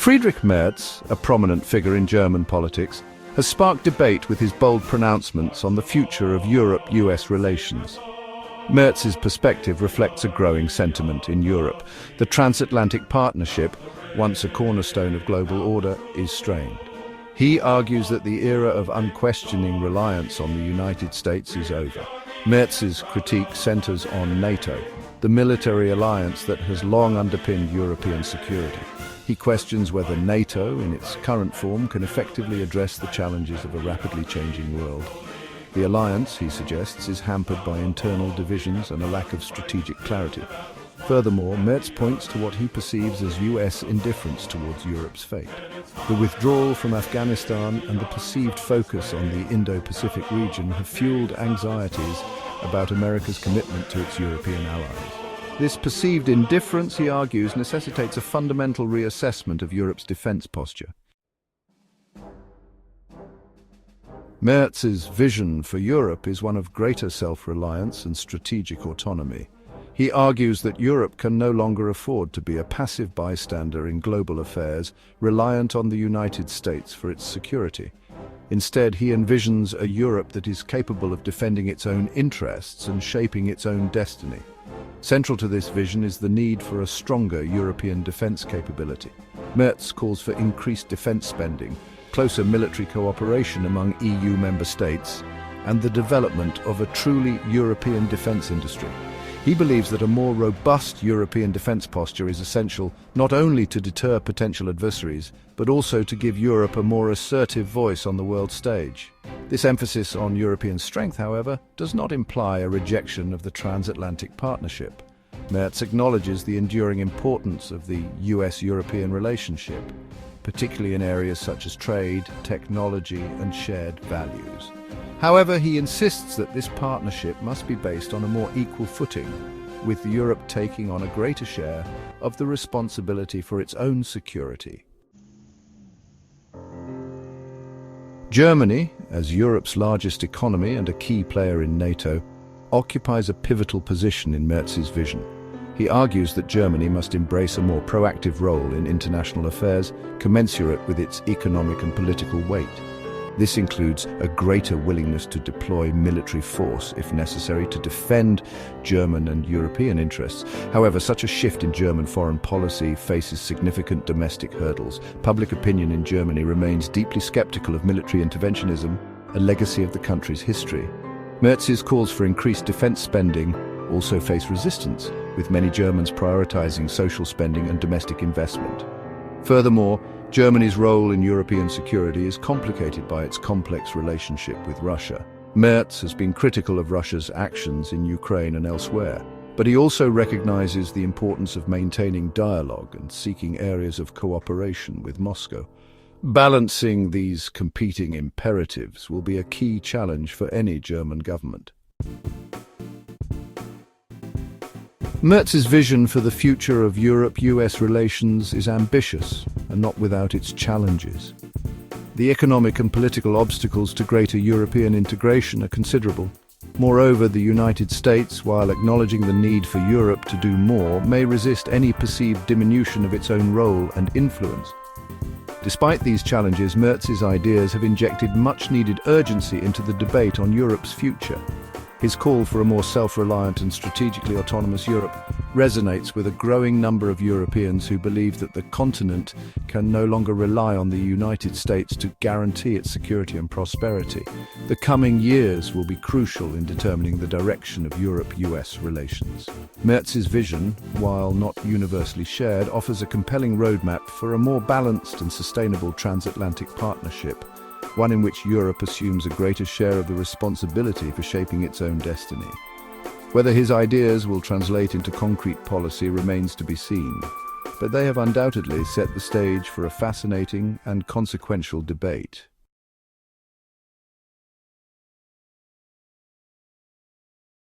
Friedrich Merz, a prominent figure in German politics, has sparked debate with his bold pronouncements on the future of Europe-US relations. Merz's perspective reflects a growing sentiment in Europe. The transatlantic partnership, once a cornerstone of global order, is strained. He argues that the era of unquestioning reliance on the United States is over. Merz's critique centers on NATO, the military alliance that has long underpinned European security. He questions whether NATO, in its current form, can effectively address the challenges of a rapidly changing world. The alliance, he suggests, is hampered by internal divisions and a lack of strategic clarity. Furthermore, Merz points to what he perceives as US indifference towards Europe's fate. The withdrawal from Afghanistan and the perceived focus on the Indo-Pacific region have fueled anxieties about America's commitment to its European allies. This perceived indifference, he argues, necessitates a fundamental reassessment of Europe's defense posture. Merz's vision for Europe is one of greater self-reliance and strategic autonomy. He argues that Europe can no longer afford to be a passive bystander in global affairs, reliant on the United States for its security. Instead, he envisions a Europe that is capable of defending its own interests and shaping its own destiny. Central to this vision is the need for a stronger European defense capability. Merz calls for increased defense spending, closer military cooperation among EU member states, and the development of a truly European defense industry. He believes that a more robust European defense posture is essential not only to deter potential adversaries, but also to give Europe a more assertive voice on the world stage. This emphasis on European strength, however, does not imply a rejection of the transatlantic partnership. Merz acknowledges the enduring importance of the US-European relationship, particularly in areas such as trade, technology, and shared values. However, he insists that this partnership must be based on a more equal footing, with Europe taking on a greater share of the responsibility for its own security. Germany, as Europe's largest economy and a key player in NATO, occupies a pivotal position in Merz's vision. He argues that Germany must embrace a more proactive role in international affairs, commensurate with its economic and political weight. This includes a greater willingness to deploy military force, if necessary, to defend German and European interests. However, such a shift in German foreign policy faces significant domestic hurdles. Public opinion in Germany remains deeply skeptical of military interventionism, a legacy of the country's history. Merz's calls for increased defense spending also face resistance, with many Germans prioritizing social spending and domestic investment. Furthermore, Germany's role in European security is complicated by its complex relationship with Russia. Merz has been critical of Russia's actions in Ukraine and elsewhere, but he also recognizes the importance of maintaining dialogue and seeking areas of cooperation with Moscow. Balancing these competing imperatives will be a key challenge for any German government. Merz's vision for the future of Europe-US relations is ambitious and not without its challenges. The economic and political obstacles to greater European integration are considerable. Moreover, the United States, while acknowledging the need for Europe to do more, may resist any perceived diminution of its own role and influence. Despite these challenges, Merz's ideas have injected much-needed urgency into the debate on Europe's future. His call for a more self-reliant and strategically autonomous Europe resonates with a growing number of Europeans who believe that the continent can no longer rely on the United States to guarantee its security and prosperity. The coming years will be crucial in determining the direction of Europe-US relations. Merz's vision, while not universally shared, offers a compelling roadmap for a more balanced and sustainable transatlantic partnership, one in which Europe assumes a greater share of the responsibility for shaping its own destiny. Whether his ideas will translate into concrete policy remains to be seen, but they have undoubtedly set the stage for a fascinating and consequential debate.